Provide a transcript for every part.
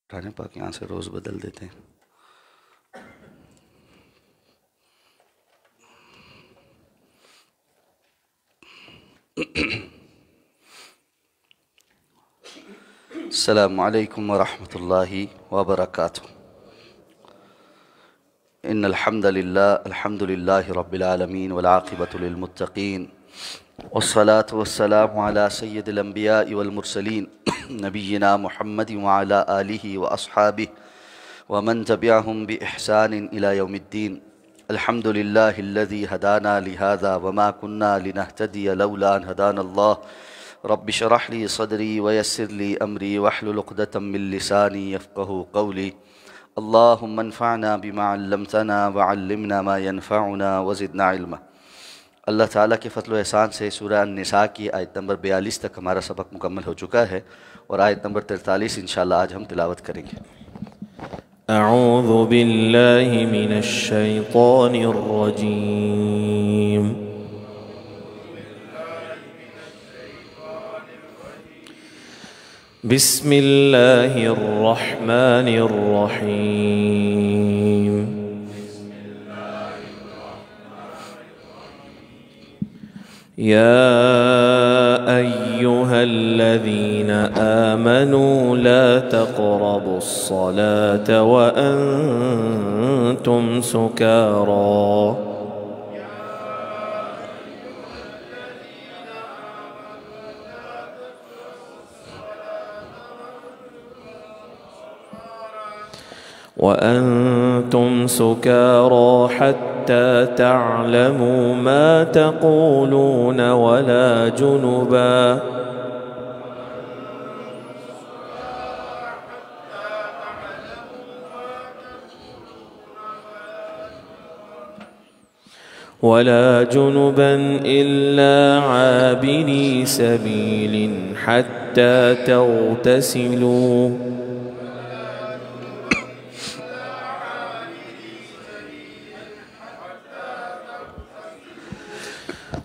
اٹھانے پاک یہاں سے روز بدل دیتے ہیں. السلام علیکم ورحمۃ اللہ وبرکاتہ. ان الحمد للہ رب العالمین والعاقبۃ للمتقین والصلاة والسلام علی سید الانبیاء والمرسلین نبینا محمد وعلی آلہ واصحابہ ومن تبعہم بإحسان الی یوم الدین. الحمد للہ الذی ہدانا لہذا وما کنا لنہتدی لولا ان ہدانا اللہ. رب اشرح لی صدری ویسر لی امری واحلل عقدۃ من لسانی یفقہوا قولی. اللہم انفعنا بما علمتنا وعلمنا ما ينفعنا وزدنا علما. اللہ تعالیٰ کے فضل و احسان سے سورہ النساء کی آیت نمبر 42 تک ہمارا سبق مکمل ہو چکا ہے اور آیت نمبر 43 انشاءاللہ آج ہم تلاوت کریں گے. اعوذ باللہ من الشیطان الرجیم. بسم اللہ الرحمن الرحیم. يا أيها الذين آمنوا لا تقربوا الصلاة وأنتم سكارى حتى تعلموا ما تقولون ولا جنبا إلا عابري سبيل حتى تغتسلوا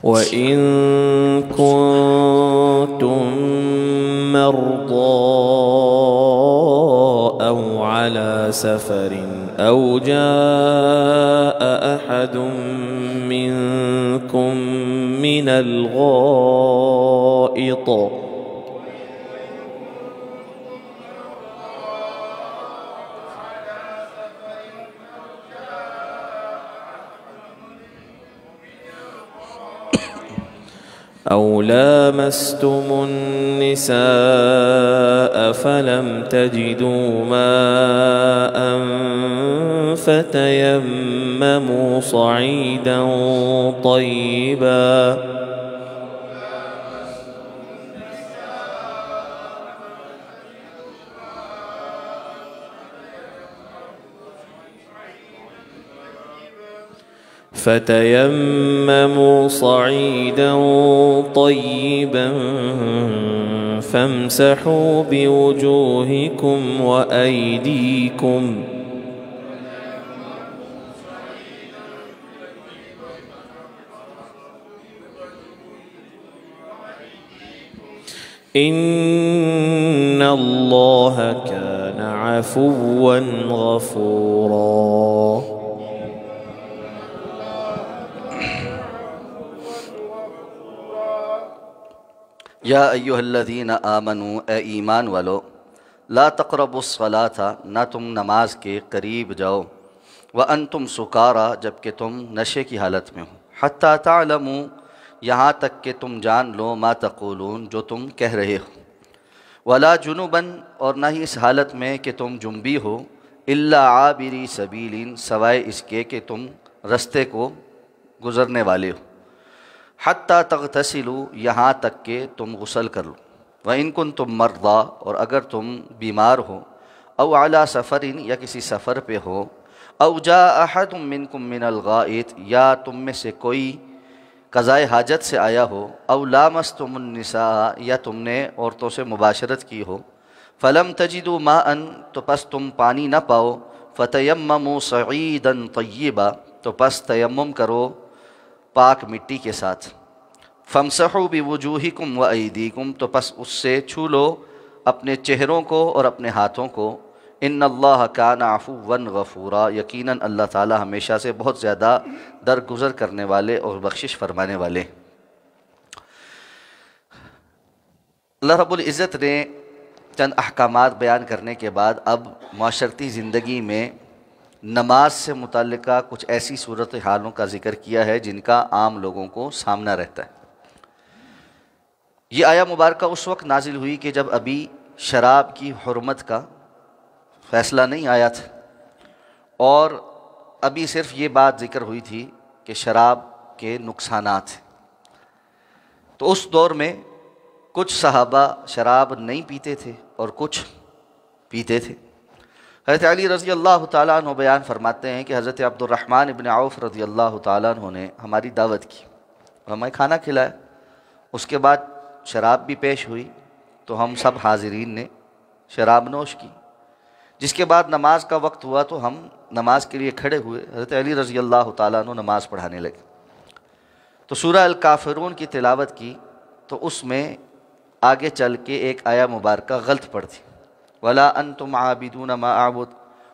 وَإِن كُنتم مرضى أو على سفر أو جاء أحد منكم من الغائط أو لامستم النساء فلم تجدوا ماء فتيمموا صعيدا طيبا فامسحوا بوجوهكم وأيديكم إن الله كان عفوا غفورا. یا ایہا الذین آمنوا اے ایمان والو لا تقربوا الصلاة نہ تم نماز کے قریب جاؤ وانتم سکارا جبکہ تم نشے کی حالت میں ہو حتی تعلموا یہاں تک کہ تم جان لو ما تقولون جو تم کہہ رہے ہو ولا جنبا اور نہ ہی اس حالت میں کہ تم جنبی ہو الا عابری سبیل سوائے اس کے کہ تم رستے کو گزرنے والے ہو حتیٰ تغتسلوا یہاں تک کہ تم غسل کر لو وَإِن كُنتُم مَرْضَىٰ اور اگر تم بیمار ہو او علی سفر یا کسی سفر پہ ہو او جاء احد منکم من الغائط یا تم میں سے کوئی قضائے حاجت سے آیا ہو او لامستم النساء یا تم نے عورتوں سے مباشرت کی ہو فلم تجدوا ماء تو پس تم پانی نہ پاؤ فتیمموا صعیدا طیبا تو پس تیمم کرو پاک مٹی کے ساتھ فامسحوا بوجوہکم وایدیکم تو پس اس سے چھو لو اپنے چہروں کو اور اپنے ہاتھوں کو ان اللہ کان عفوا غفورا، یقیناً اللہ تعالی ہمیشہ سے بہت زیادہ درگزر کرنے والے اور بخشش فرمانے والے۔ اللہ رب العزت نے چند احکامات بیان کرنے کے بعد اب معاشرتی زندگی میں نماز سے متعلقہ کچھ ایسی صورتحالوں کا ذکر کیا ہے جن کا عام لوگوں کو سامنا رہتا ہے۔ یہ آیہ مبارکہ اس وقت نازل ہوئی کہ جب ابھی شراب کی حرمت کا فیصلہ نہیں آیا تھا، اور ابھی صرف یہ بات ذکر ہوئی تھی کہ شراب کے نقصانات ہیں۔ تو اس دور میں کچھ صحابہ شراب نہیں پیتے تھے اور کچھ پیتے تھے۔ حضرت علی رضی اللہ تعالیٰ عنہ بیان فرماتے ہیں کہ حضرت عبد الرحمن ابن عوف رضی اللہ تعالیٰ عنہ نے ہماری دعوت کی، ہمیں کھانا کھلایا، اس کے بعد شراب بھی پیش ہوئی، تو ہم سب حاضرین نے شراب نوش کی۔ جس کے بعد نماز کا وقت ہوا تو ہم نماز کے لیے کھڑے ہوئے، حضرت علی رضی اللہ تعالیٰ عنہ نماز پڑھانے لگے، تو سورہ الکافرون کی تلاوت کی، تو اس میں آگے چل کے ایک آیہ مبارکہ غلط پڑھی، وَلَا أَنْتُمْ عَابِدُونَ مَا أَعْبُدُ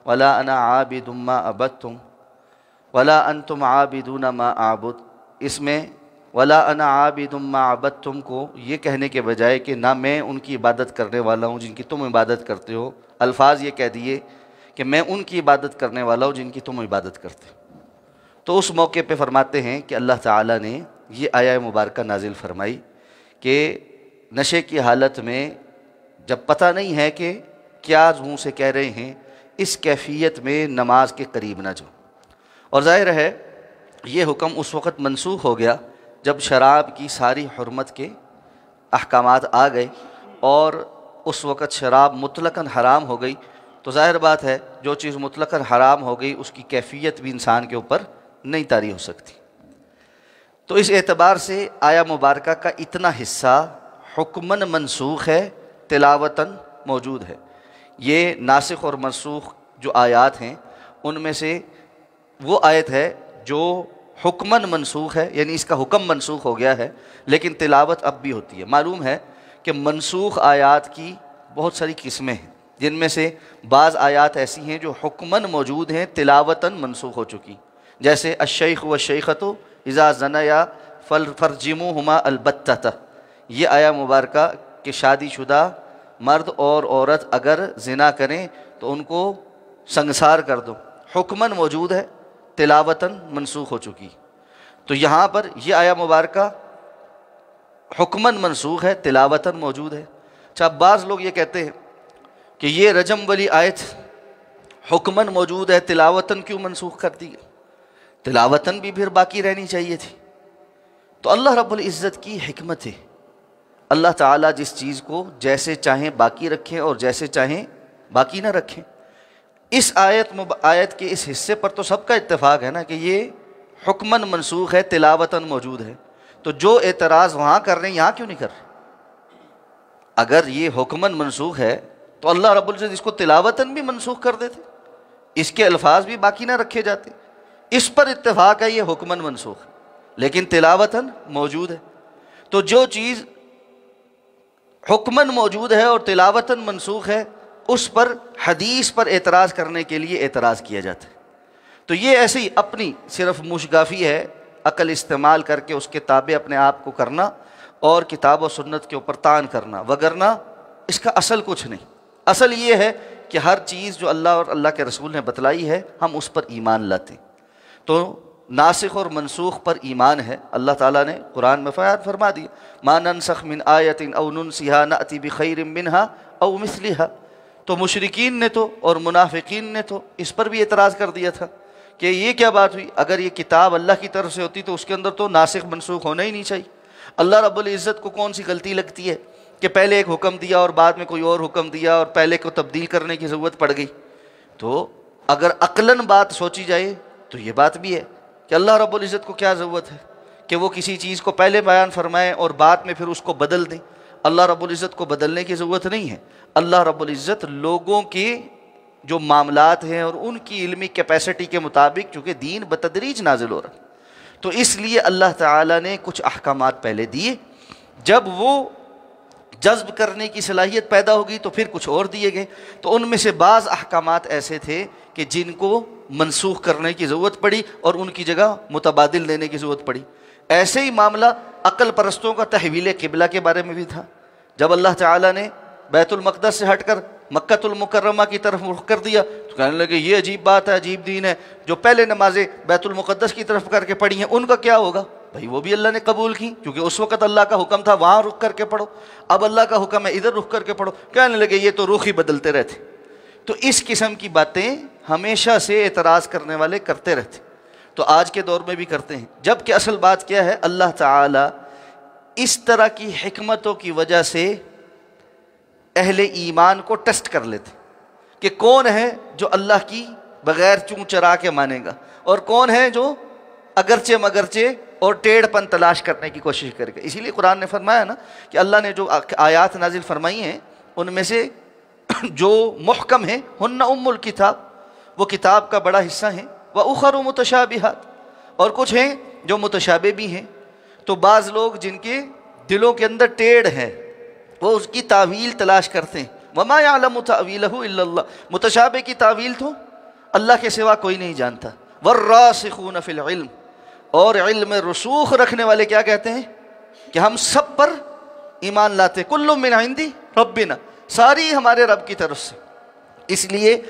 وَلَا أَنَا عَابِدٌ مَا عَبَدتُّمْ وَلَا أَنْتُمْ عَابِدُونَ مَا أَعْبُدُ، اس میں وَلَا أَنَا عَابِدٌ مَا عَبَدتُّم کو یہ کہنے کے بجائے کہ نہ میں ان کی عبادت کرنے والا ہوں جن کی تم عبادت کرتے ہو، الفاظ یہ کہہ دیے کہ میں ان کی عبادت کرنے والا ہوں جن کی تم عبادت کرتے ہو۔ تو اس موقع پہ فرماتے ہیں کہ اللہ تعالیٰ نے یہ آیہ مبارکہ نازل فرمائی کہ نشے کی حالت میں جب پتہ نہیں ہے کہ کیا منہ سے کہہ رہے ہیں، اس کیفیت میں نماز کے قریب نہ جاؤ۔ اور ظاہر ہے یہ حکم اس وقت منسوخ ہو گیا جب شراب کی ساری حرمت کے احکامات آ گئے، اور اس وقت شراب مطلقاً حرام ہو گئی، تو ظاہر بات ہے جو چیز مطلقاً حرام ہو گئی اس کی کیفیت بھی انسان کے اوپر نہیں طاری ہو سکتی۔ تو اس اعتبار سے آیہ مبارکہ کا اتنا حصہ حکماً منسوخ ہے، تلاوتاً موجود ہے۔ یہ ناسخ اور منسوخ جو آیات ہیں ان میں سے وہ آیت ہے جو حکماً منسوخ ہے، یعنی اس کا حکم منسوخ ہو گیا ہے لیکن تلاوت اب بھی ہوتی ہے۔ معلوم ہے کہ منسوخ آیات کی بہت ساری قسمیں ہیں، جن میں سے بعض آیات ایسی ہیں جو حکماً موجود ہیں، تلاوتاً منسوخ ہو چکی، جیسے الشیخ والشیخۃ اذا زنیا فرجموہما البتۃ، یہ آیہ مبارکہ کہ شادی شدہ مرد اور عورت اگر زنا کریں تو ان کو سنگسار کر دو، حکماً موجود ہے، تلاوتاً منسوخ ہو چکی۔ تو یہاں پر یہ آیہ مبارکہ حکماً منسوخ ہے، تلاوتاً موجود ہے۔ اچھا، بعض لوگ یہ کہتے ہیں کہ یہ رجم والی آیت حکماً موجود ہے، تلاوتاً کیوں منسوخ کر دی گئی؟ تلاوتاً بھی پھر باقی رہنی چاہیے تھی۔ تو اللہ رب العزت کی حکمت ہے، اللہ تعالیٰ جس چیز کو جیسے چاہیں باقی رکھیں اور جیسے چاہیں باقی نہ رکھیں۔ اس آیت کے اس حصے پر تو سب کا اتفاق ہے نا کہ یہ حکماً منسوخ ہے، تلاوتاً موجود ہے، تو جو اعتراض وہاں کر رہے ہیں یہاں کیوں نہیں کر رہے؟ اگر یہ حکماً منسوخ ہے تو اللہ رب العزت اس کو تلاوتاً بھی منسوخ کر دیتے، اس کے الفاظ بھی باقی نہ رکھے جاتے۔ اس پر اتفاق ہے یہ حکماً منسوخ ہے لیکن تلاوتاً موجود ہے۔ تو جو چیز حکماً موجود ہے اور تلاوتاً منسوخ ہے اس پر حدیث پر اعتراض کرنے کے لیے اعتراض کیا جاتا ہے۔ تو یہ ایسی اپنی صرف مشگافی ہے، عقل استعمال کر کے اس کے تابع اپنے آپ کو کرنا اور کتاب و سنت کے اوپر طعن کرنا، وگرنہ اس کا اصل کچھ نہیں۔ اصل یہ ہے کہ ہر چیز جو اللہ اور اللہ کے رسول نے بتلائی ہے ہم اس پر ایمان لاتے ہیں۔ تو ناسخ اور منسوخ پر ایمان ہے۔ اللہ تعالیٰ نے قرآن میں فرما دیا ما ننسخ من آیت او ننسیہا نأتی بخیر منہا او مثلہا۔ تو مشرکین نے تو اور منافقین نے تو اس پر بھی اعتراض کر دیا تھا کہ یہ کیا بات ہوئی، اگر یہ کتاب اللہ کی طرف سے ہوتی تو اس کے اندر تو ناسخ منسوخ ہونا ہی نہیں چاہیے۔ اللہ رب العزت کو کون سی غلطی لگتی ہے کہ پہلے ایک حکم دیا اور بعد میں کوئی اور حکم دیا اور پہلے کو تبدیل کرنے کی ضرورت پڑ گئی؟ تو اگر عقلاً بات سوچی جائے تو یہ بات بھی ہے کہ اللہ رب العزت کو کیا ضرورت ہے کہ وہ کسی چیز کو پہلے بیان فرمائیں اور بعد میں پھر اس کو بدل دیں۔ اللہ رب العزت کو بدلنے کی ضرورت نہیں ہے۔ اللہ رب العزت لوگوں کے جو معاملات ہیں اور ان کی علمی کیپیسٹی کے مطابق، چونکہ دین بتدریج نازل ہو رہا ہے تو اس لیے اللہ تعالیٰ نے کچھ احکامات پہلے دیے، جب وہ جذب کرنے کی صلاحیت پیدا ہوگی تو پھر کچھ اور دیے گئے۔ تو ان میں سے بعض احکامات ایسے تھے کہ جن کو منسوخ کرنے کی ضرورت پڑی اور ان کی جگہ متبادل دینے کی ضرورت پڑی۔ ایسے ہی معاملہ عقل پرستوں کا تحویل قبلہ کے بارے میں بھی تھا۔ جب اللہ تعالیٰ نے بیت المقدس سے ہٹ کر مکۃ المکرمہ کی طرف رخ کر دیا تو کہنے لگے یہ عجیب بات ہے، عجیب دین ہے، جو پہلے نمازیں بیت المقدس کی طرف کر کے پڑھی ہیں ان کا کیا ہوگا؟ بھائی وہ بھی اللہ نے قبول کی، کیونکہ اس وقت اللہ کا حکم تھا وہاں رخ کر کے پڑھو، اب اللہ کا حکم ہے ادھر رخ کر کے پڑھو۔ کہنے لگے یہ تو رخ ہی بدلتے رہتے۔ تو اس قسم کی باتیں ہمیشہ سے اعتراض کرنے والے کرتے رہتے، تو آج کے دور میں بھی کرتے ہیں۔ جبکہ اصل بات کیا ہے، اللہ تعالیٰ اس طرح کی حکمتوں کی وجہ سے اہل ایمان کو ٹیسٹ کر لیتے کہ کون ہے جو اللہ کی بغیر چوں چرا کے مانے گا، اور کون ہے جو اگرچہ مگرچہ اور ٹیڑھ پن تلاش کرنے کی کوشش کرے گا۔ اسی لیے قرآن نے فرمایا نا کہ اللہ نے جو آیات نازل فرمائی ہیں ان میں سے جو محکم ہیں ہن ام الکتاب، وہ کتاب کا بڑا حصہ ہیں، وَأُخَرُ مُتَشَابِهَاتٌ، اور کچھ ہیں جو متشابہ بھی ہیں۔ تو بعض لوگ جن کے دلوں کے اندر ٹیڑھ ہے وہ اس کی تعویل تلاش کرتے ہیں، وَمَا يَعْلَمُ تَأْوِيلَهُ إِلَّا اللَّهُ، متشابہ کی تعویل تو اللہ کے سوا کوئی نہیں جانتا۔ وَالرَّاسِخُونَ فِي الْعِلْمِ، اور علم رسوخ رکھنے والے کیا کہتے ہیں کہ ہم سب پر ایمان لاتے، کل من عندی ربنا، ساری ہمارے رب کی طرف سے۔ اس لیے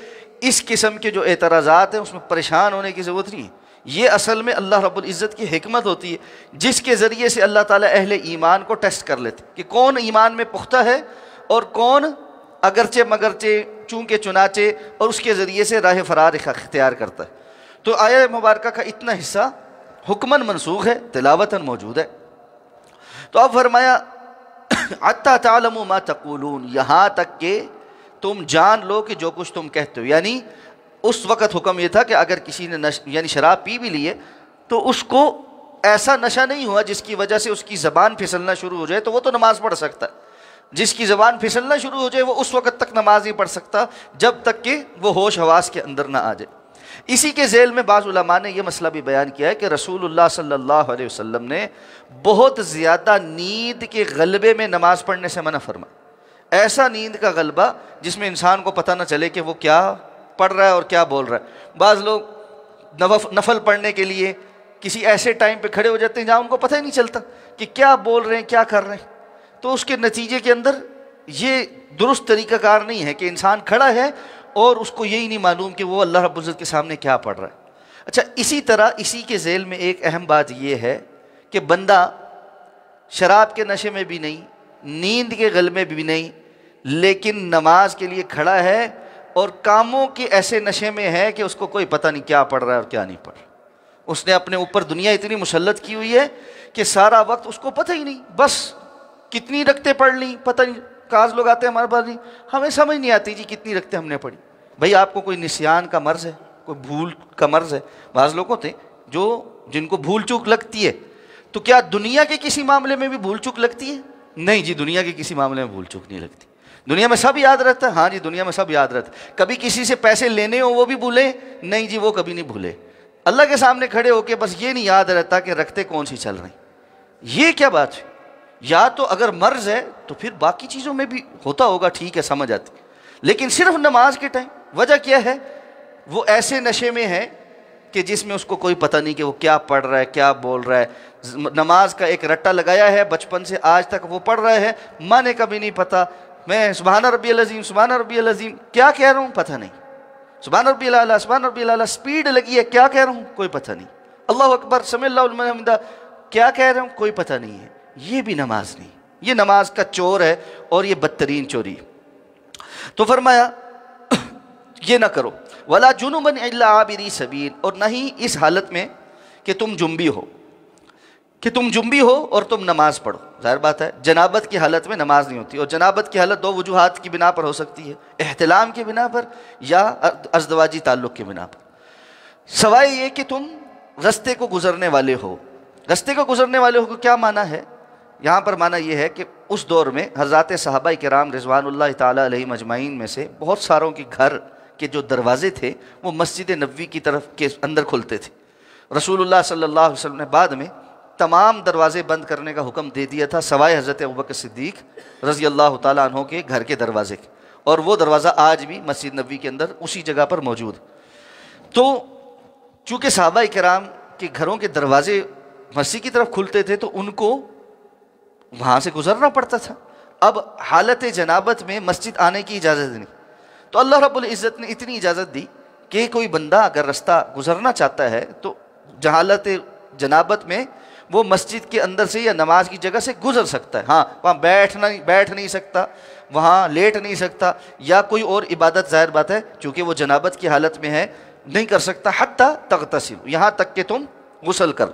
اس قسم کے جو اعتراضات ہیں اس میں پریشان ہونے کی ضرورت نہیں ہے۔ یہ اصل میں اللہ رب العزت کی حکمت ہوتی ہے جس کے ذریعے سے اللہ تعالیٰ اہل ایمان کو ٹیسٹ کر لیتے کہ کون ایمان میں پختہ ہے اور کون اگرچہ مگرچہ چونکہ چنانچہ، اور اس کے ذریعے سے راہ فرار اختیار کرتا ہے۔ تو آیہ مبارکہ کا اتنا حصہ حکماً منسوخ ہے، تلاوتاً موجود ہے۔ تو اب فرمایا حتی تعلموا ما تقولون، یہاں تک کہ تم جان لو کہ جو کچھ تم کہتے ہو۔ یعنی اس وقت حکم یہ تھا کہ اگر کسی نے یعنی شراب پی بھی لیے تو اس کو ایسا نشہ نہیں ہوا جس کی وجہ سے اس کی زبان پھسلنا شروع ہو جائے تو وہ تو نماز پڑھ سکتا ہے۔ جس کی زبان پھسلنا شروع ہو جائے وہ اس وقت تک نماز نہیں پڑھ سکتا جب تک کہ وہ ہوش حواس کے اندر نہ آ جائے۔ اسی کے ذیل میں بعض علماء نے یہ مسئلہ بھی بیان کیا ہے کہ رسول اللہ صلی اللہ علیہ وسلم نے بہت زیادہ نیند کے غلبے میں نماز پڑھنے سے منع فرمایا۔ ایسا نیند کا غلبہ جس میں انسان کو پتہ نہ چلے کہ وہ کیا پڑھ رہا ہے اور کیا بول رہا ہے۔ بعض لوگ نفل پڑھنے کے لیے کسی ایسے ٹائم پہ کھڑے ہو جاتے ہیں جہاں ان کو پتہ ہی نہیں چلتا کہ کیا بول رہے ہیں کیا کر رہے ہیں، تو اس کے نتیجے کے اندر یہ درست طریقہ کار نہیں ہے کہ انسان کھڑا ہے اور اس کو یہی نہیں معلوم کہ وہ اللہ رب العزت کے سامنے کیا پڑھ رہا ہے۔ اچھا، اسی طرح اسی کے ذیل میں ایک اہم بات یہ ہے کہ بندہ شراب کے نشے میں بھی نہیں، نیند کے غلبے میں بھی نہیں، لیکن نماز کے لیے کھڑا ہے اور کاموں کے ایسے نشے میں ہے کہ اس کو کوئی پتہ نہیں کیا پڑھ رہا ہے اور کیا نہیں پڑھ رہا۔ اس نے اپنے اوپر دنیا اتنی مسلط کی ہوئی ہے کہ سارا وقت اس کو پتہ ہی نہیں، بس کتنی رکعتیں پڑھ لیں پتہ نہیں۔ بعض لوگ آتے ہیں ہمارے پاس، نہیں ہمیں سمجھ نہیں آتی جی کتنی رکعتیں ہم نے پڑھی۔ بھائی آپ کو کوئی نسیان کا مرض ہے، کوئی بھول کا مرض ہے؟ بعض لوگ ہوتے ہیں جن کو بھول چوک لگتی ہے، تو کیا دنیا کے کسی معاملے میں بھی بھول چوک لگتی ہے؟ نہیں جی، دنیا کے کسی معاملے میں بھول چوک نہیں لگتی۔ دنیا میں سب یاد رہتا ہے، ہاں جی دنیا میں سب یاد رہتا ہے۔ کبھی کسی سے پیسے لینے ہوں وہ بھی بھولے؟ نہیں جی، وہ کبھی نہیں بھولے۔ اللہ کے سامنے کھڑے ہو کے بس یہ نہیں یاد رہتا کہ رکھتے کون سی چل رہی۔ یہ کیا بات ہے؟ یا تو اگر مرض ہے تو پھر باقی چیزوں میں بھی ہوتا ہوگا، ٹھیک ہے سمجھ آتی، لیکن صرف نماز کے ٹائم وجہ کیا ہے؟ وہ ایسے نشے میں ہے کہ جس میں اس کو کوئی پتہ نہیں کہ وہ کیا پڑھ رہا ہے کیا بول رہا ہے۔ نماز کا ایک رٹا لگایا ہے، بچپن سے آج تک وہ پڑھ رہا ہے، معنی کا بھی نہیں پتہ۔ میں سبحان ربی العظیم سبحان ربی العظیم کیا کہہ رہا ہوں پتہ نہیں، سبحان ربی الاعلیٰ سبحان ربی الاعلیٰ سپیڈ لگی ہے کیا کہہ رہا ہوں کوئی پتہ نہیں، اللہ اکبر سمع اللہ لمن حمدہ کیا کہہ رہا ہوں کوئی پتہ نہیں ہے۔ یہ بھی نماز نہیں، یہ نماز کا چور ہے اور یہ بدترین چوری۔ تو فرمایا یہ نہ کرو، ولا جنبا الا عابری سبیل، اور نہ ہی اس حالت میں کہ تم جنبی ہو اور تم نماز پڑھو۔ ظاہر بات ہے جنابت کی حالت میں نماز نہیں ہوتی، اور جنابت کی حالت دو وجوہات کی بنا پر ہو سکتی ہے، احتلام کی بنا پر یا ازدواجی تعلق کی بنا پر، سوائے یہ کہ تم رستے کو گزرنے والے ہو۔ رستے کو گزرنے والے ہو کو کیا معنی ہے؟ یہاں پر معنی یہ ہے کہ اس دور میں حضرات صحابہ کرام رضوان اللہ تعالیٰ علیہم اجمعین میں سے بہت ساروں کے گھر کے جو دروازے تھے وہ مسجد نبوی کی طرف کے اندر کھلتے تھے۔ رسول اللہ صلی اللہ علیہ وسلم نے بعد میں تمام دروازے بند کرنے کا حکم دے دیا تھا سوائے حضرت ابوبکر صدیق رضی اللہ تعالیٰ عنہ کے گھر کے دروازے کے، اور وہ دروازہ آج بھی مسجد نبوی کے اندر اسی جگہ پر موجود۔ تو چونکہ صحابہ کرام کے گھروں کے دروازے مسجد کی طرف کھلتے تھے تو ان کو وہاں سے گزرنا پڑتا تھا۔ اب حالت جنابت میں مسجد آنے کی اجازت نہیں، تو اللہ رب العزت نے اتنی اجازت دی کہ کوئی بندہ اگر رستہ گزرنا چاہتا ہے تو حالت جنابت میں وہ مسجد کے اندر سے یا نماز کی جگہ سے گزر سکتا ہے۔ ہاں وہاں بیٹھ نہیں سکتا، وہاں لیٹ نہیں سکتا، یا کوئی اور عبادت ظاہر بات ہے چونکہ وہ جنابت کی حالت میں ہے نہیں کر سکتا، حتیٰ تغتسل، یہاں تک کہ تم غسل کر۔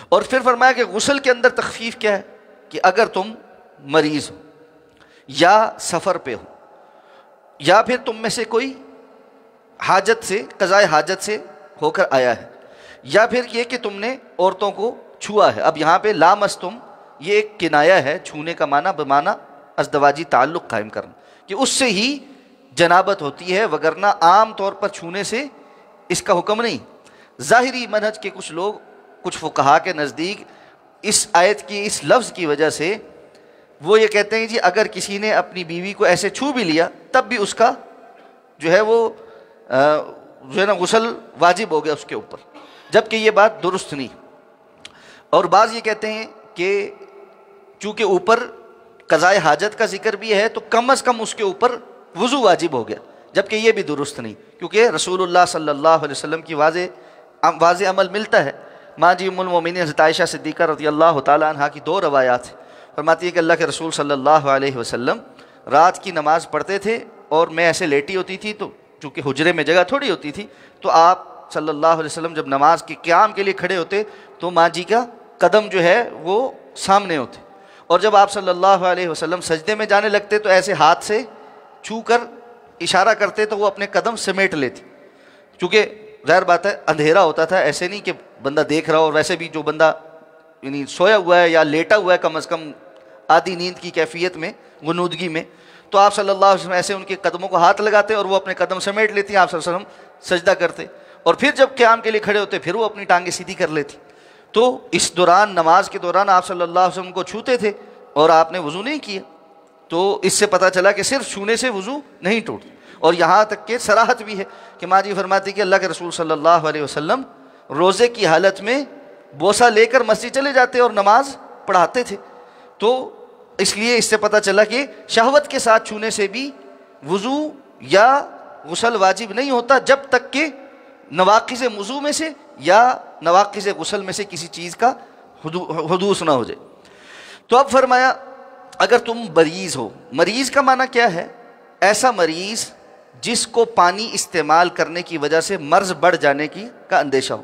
اور پھر فرمایا کہ غسل کے اندر تخفیف کیا ہے کہ اگر تم مریض ہو یا سفر پہ ہو، یا پھر تم میں سے کوئی حاجت سے قضاء حاجت سے ہو کر آیا ہے، یا پھر یہ کہ تم نے عورتوں کو چھوا ہے۔ اب یہاں پہ لامستم یہ ایک کنایہ ہے، چھونے کا معنی بمعنی ازدواجی تعلق قائم کرنا، کہ اس سے ہی جنابت ہوتی ہے، وگرنہ عام طور پر چھونے سے اس کا حکم نہیں۔ ظاہری منہج کے کچھ لوگ، کچھ فقہا کے نزدیک اس آیت کی اس لفظ کی وجہ سے وہ یہ کہتے ہیں جی اگر کسی نے اپنی بیوی کو ایسے چھو بھی لیا تب بھی اس کا جو ہے وہ جو ہے نا غسل واجب ہو گیا اس کے اوپر، جبکہ یہ بات درست نہیں۔ اور بعض یہ کہتے ہیں کہ چونکہ اوپر قضاء حاجت کا ذکر بھی ہے تو کم از کم اس کے اوپر وضو واجب ہو گیا، جبکہ یہ بھی درست نہیں، کیونکہ رسول اللہ صلی اللہ علیہ وسلم کی واضح عمل ملتا ہے۔ ماں جی ام المومنین حضرت عائشہ صدیقہ رضی اللہ تعالیٰ عنہ کی دو روایات ہیں، فرماتی ہے کہ اللہ کے رسول صلی اللہ علیہ وسلم رات کی نماز پڑھتے تھے اور میں ایسے لیٹی ہوتی تھی، تو چونکہ حجرے میں جگہ تھوڑی ہوتی تھی، تو آپ صلی اللہ علیہ وسلم جب نماز کے قیام کے لیے کھڑے ہوتے تو ماں جی کا قدم جو ہے وہ سامنے ہوتے، اور جب آپ صلی اللہ علیہ وسلم سجدے میں جانے لگتے تو ایسے ہاتھ سے چھو کر اشارہ کرتے تو وہ اپنے قدم سمیٹ لیتی، چونکہ ظاہر بات ہے اندھیرا ہوتا تھا، ایسے نہیں کہ بندہ دیکھ رہا ہو، اور ویسے بھی جو بندہ یعنی سویا ہوا ہے یا لیٹا ہوا ہے کم از کم آدھی نیند کی کیفیت میں، غنودگی میں، تو آپ صلی اللہ علیہ وسلم ایسے ان کے قدموں کو ہاتھ لگاتے اور وہ اپنے قدم سمیٹ لیتی، آپ صلی اللہ علیہ وسلم سجدہ کرتے، اور پھر جب قیام کے لیے کھڑے ہوتے پھر وہ اپنی ٹانگیں سیدھی کر لیتی۔ تو اس دوران نماز کے دوران آپ صلی اللہ علیہ وسلم کو چھوتے تھے اور آپ نے وضو نہیں کیا، تو اس سے پتہ چلا کہ صرف چھونے سے وضو نہیں ٹوٹتا۔ اور یہاں تک کہ صراحت بھی ہے کہ ماں جی فرماتی کہ اللہ کے رسول صلی اللہ علیہ وسلم روزے کی حالت میں بوسہ لے کر مسجد چلے جاتے اور نماز پڑھاتے تھے، تو اس لیے اس سے پتہ چلا کہ شہوت کے ساتھ چھونے سے بھی وضو یا غسل واجب نہیں ہوتا جب تک کہ نواقض وضو میں سے یا نواقض غسل میں سے کسی چیز کا حدوث نہ ہو جائے۔ تو اب فرمایا اگر تم مریض ہو، مریض کا معنی کیا ہے؟ ایسا مریض جس کو پانی استعمال کرنے کی وجہ سے مرض بڑھ جانے کا اندیشہ ہو،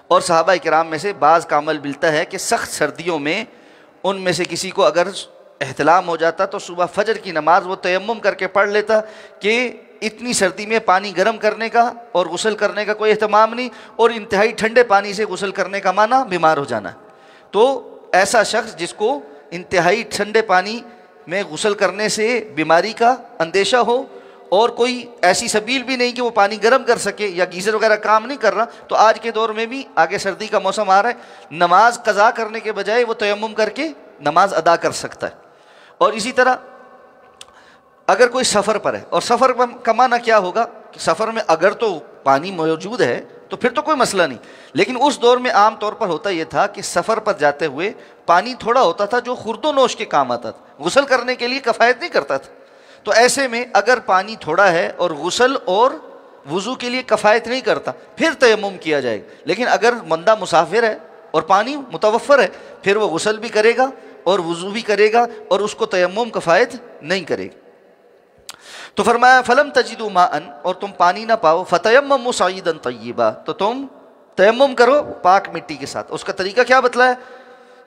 اور صحابہ کرام میں سے بعض کا عمل ملتا ہے کہ سخت سردیوں میں ان میں سے کسی کو اگر احتلام ہو جاتا تو صبح فجر کی نماز وہ تیمم کر کے پڑھ لیتا کہ اتنی سردی میں پانی گرم کرنے کا اور غسل کرنے کا کوئی اہتمام نہیں، اور انتہائی ٹھنڈے پانی سے غسل کرنے کا معنی بیمار ہو جانا ہے۔ تو ایسا شخص جس کو انتہائی ٹھنڈے پانی میں غسل کرنے سے بیماری کا اندیشہ ہو اور کوئی ایسی سبیل بھی نہیں کہ وہ پانی گرم کر سکے یا گیزر وغیرہ کام نہیں کر رہا، تو آج کے دور میں بھی آگے سردی کا موسم آ رہا ہے، نماز قضا کرنے کے بجائے وہ تیمم کر کے نماز ادا کر سکتا ہے۔ اور اسی طرح اگر کوئی سفر پر ہے، اور سفر کا معنی کیا ہوگا کہ سفر میں اگر تو پانی موجود ہے تو پھر تو کوئی مسئلہ نہیں، لیکن اس دور میں عام طور پر ہوتا یہ تھا کہ سفر پر جاتے ہوئے پانی تھوڑا ہوتا تھا جو خورد و نوش کے کام آتا تھا، غسل کرنے کے لیے کفایت نہیں کرتا تھا۔ تو ایسے میں اگر پانی تھوڑا ہے اور غسل اور وضو کے لیے کفایت نہیں کرتا پھر تیمم کیا جائے گا، لیکن اگر بندہ مسافر ہے اور پانی متوفر ہے پھر وہ غسل بھی کرے گا اور وضو بھی کرے گا اور اس کو تیمم کفایت نہیں کرے گا۔ تو فرمایا فلم تجدوا ماء، اور تم پانی نہ پاؤ، فتیمموا صعیدا طیبا، تو تم تیمم کرو پاک مٹی کے ساتھ۔ اس کا طریقہ کیا بتلایا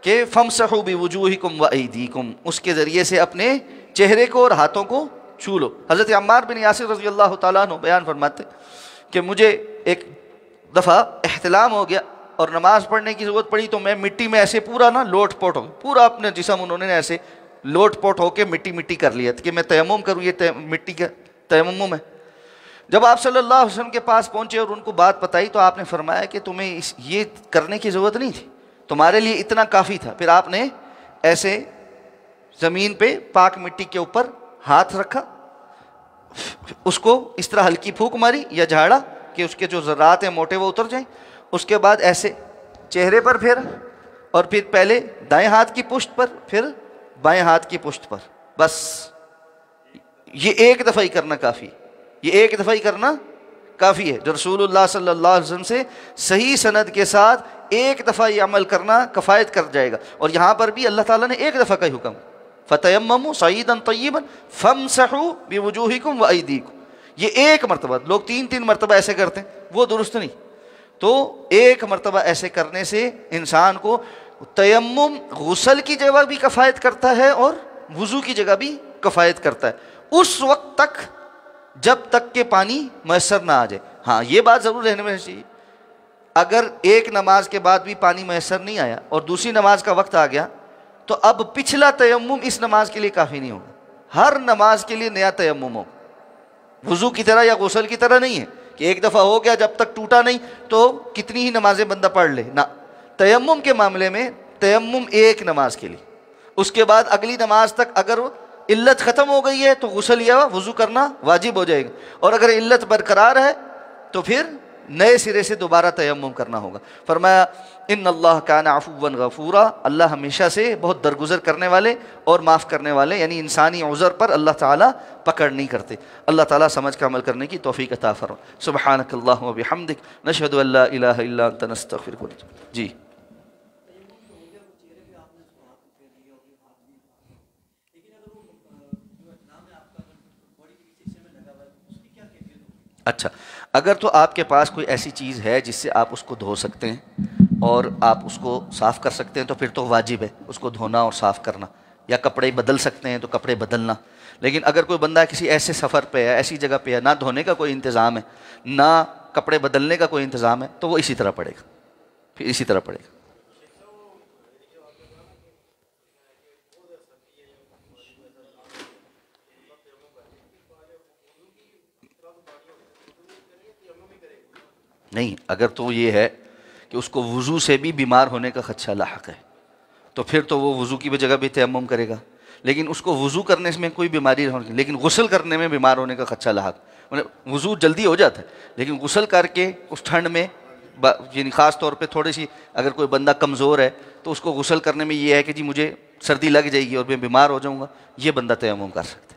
کہ فامسحوا بوجوہکم وایدیکم، اس کے ذریعے سے اپنے چہرے کو اور ہاتھوں کو چھو لو۔ حضرت عمار بن یاسر رضی اللہ تعالیٰ عنہ بیان فرماتے کہ مجھے ایک دفعہ احتلام ہو گیا اور نماز پڑھنے کی ضرورت پڑی، تو میں مٹی میں ایسے پورا نا لوٹ پوٹ ہو، پورا اپنے جسم انہوں نے ایسے لوٹ پوٹ ہو کے مٹی کر لیا کہ میں تیمم کروں، یہ مٹی کا تیمم ہے۔ جب آپ صلی اللہ علیہ وسلم کے پاس پہنچے اور ان کو بات بتائی تو آپ نے فرمایا کہ تمہیں یہ کرنے کی ضرورت نہیں تھی، تمہارے لیے اتنا کافی تھا. پھر آپ نے ایسے زمین پہ پاک مٹی کے اوپر ہاتھ رکھا, اس کو اس طرح ہلکی پھونک ماری یا جھاڑا کہ اس کے جو ذرات ہیں موٹے وہ اتر جائیں. اس کے بعد ایسے چہرے پر پھیرا, اور پھر پہلے دائیں ہاتھ کی پشت پر, پھر بائیں ہاتھ کی پشت پر. بس یہ ایک دفعہ ہی کرنا کافی, یہ ایک دفعہ ہی کرنا کافی ہے. جو رسول اللہ صلی اللہ علیہ وسلم سے صحیح سند کے ساتھ ایک دفعہ یہ عمل کرنا کفایت کر جائے گا. اور یہاں پر بھی اللہ تعالیٰ نے ایک دفعہ کا ہی حکم, فَتَيَمَّمُوا صَعِيدًا طَيِّبًا فَامْسَحُوا بِوُجُوهِكُمْ وَأَيْدِيكُمْ. یہ ایک مرتبہ, لوگ 3 مرتبہ ایسے کرتے ہیں, وہ درست نہیں. تو ایک مرتبہ ایسے کرنے سے انسان کو تیمم غسل کی جگہ بھی کفایت کرتا ہے اور وضو کی جگہ بھی کفایت کرتا ہے, اس وقت تک جب تک کہ پانی میسر نہ آ جائے. ہاں یہ بات ضرور رہنے میں چاہیے, اگر ایک نماز کے بعد بھی پانی میسر نہیں آیا اور دوسری نماز کا وقت آ گیا تو اب پچھلا تیمم اس نماز کے لیے کافی نہیں ہوگا. ہر نماز کے لیے نیا تیمم ہوگا, وضو کی طرح یا غسل کی طرح نہیں ہے کہ ایک دفعہ ہو گیا جب تک ٹوٹا نہیں تو کتنی ہی نمازیں بندہ پڑھ لے. نہ, تیمم کے معاملے میں تیمم ایک نماز کے لیے, اس کے بعد اگلی نماز تک اگر علت ختم ہو گئی ہے تو غسل یا وضو کرنا واجب ہو جائے گا, اور اگر علت برقرار ہے تو پھر نئے سرے سے دوبارہ تیمم کرنا ہوگا. فرمایا ان اللہ کان عفوا غفورا, اللہ ہمیشہ سے بہت درگزر کرنے والے اور معاف کرنے والے, یعنی انسانی عذر پر اللہ تعالیٰ پکڑ نہیں کرتے. اللہ تعالیٰ سمجھ کا عمل کرنے کی توفیق عطا فرما. سبحانک اللہم و بحمدک نشہد ان لا الہ الا انت نستغفرک و نتوب الیک. جی اچھا, اگر تو آپ کے پاس کوئی ایسی چیز ہے جس سے آپ اس کو دھو سکتے ہیں اور آپ اس کو صاف کر سکتے ہیں تو پھر تو واجب ہے اس کو دھونا اور صاف کرنا, یا کپڑے بدل سکتے ہیں تو کپڑے بدلنا. لیکن اگر کوئی بندہ کسی ایسے سفر پہ ہے, ایسی جگہ پہ ہے, نہ دھونے کا کوئی انتظام ہے نہ کپڑے بدلنے کا کوئی انتظام ہے, تو وہ اسی طرح پڑے گا, پھر اسی طرح پڑے گا. نہیں, اگر تو یہ ہے کہ اس کو وضو سے بھی بیمار ہونے کا خدشہ لاحق ہے تو پھر تو وہ وضو کی جگہ بھی تیمم کرے گا. لیکن اس کو وضو کرنے میں کوئی بیماری نہیں, لیکن غسل کرنے میں بیمار ہونے کا خدشہ لاحق. وضو جلدی ہو جاتا ہے لیکن غسل کر کے اس ٹھنڈ میں, یعنی خاص طور پہ تھوڑی سی اگر کوئی بندہ کمزور ہے تو اس کو غسل کرنے میں یہ ہے کہ جی مجھے سردی لگ جائے گی اور میں بیمار ہو جاؤں گا, یہ بندہ تیمم کر سکتا ہے.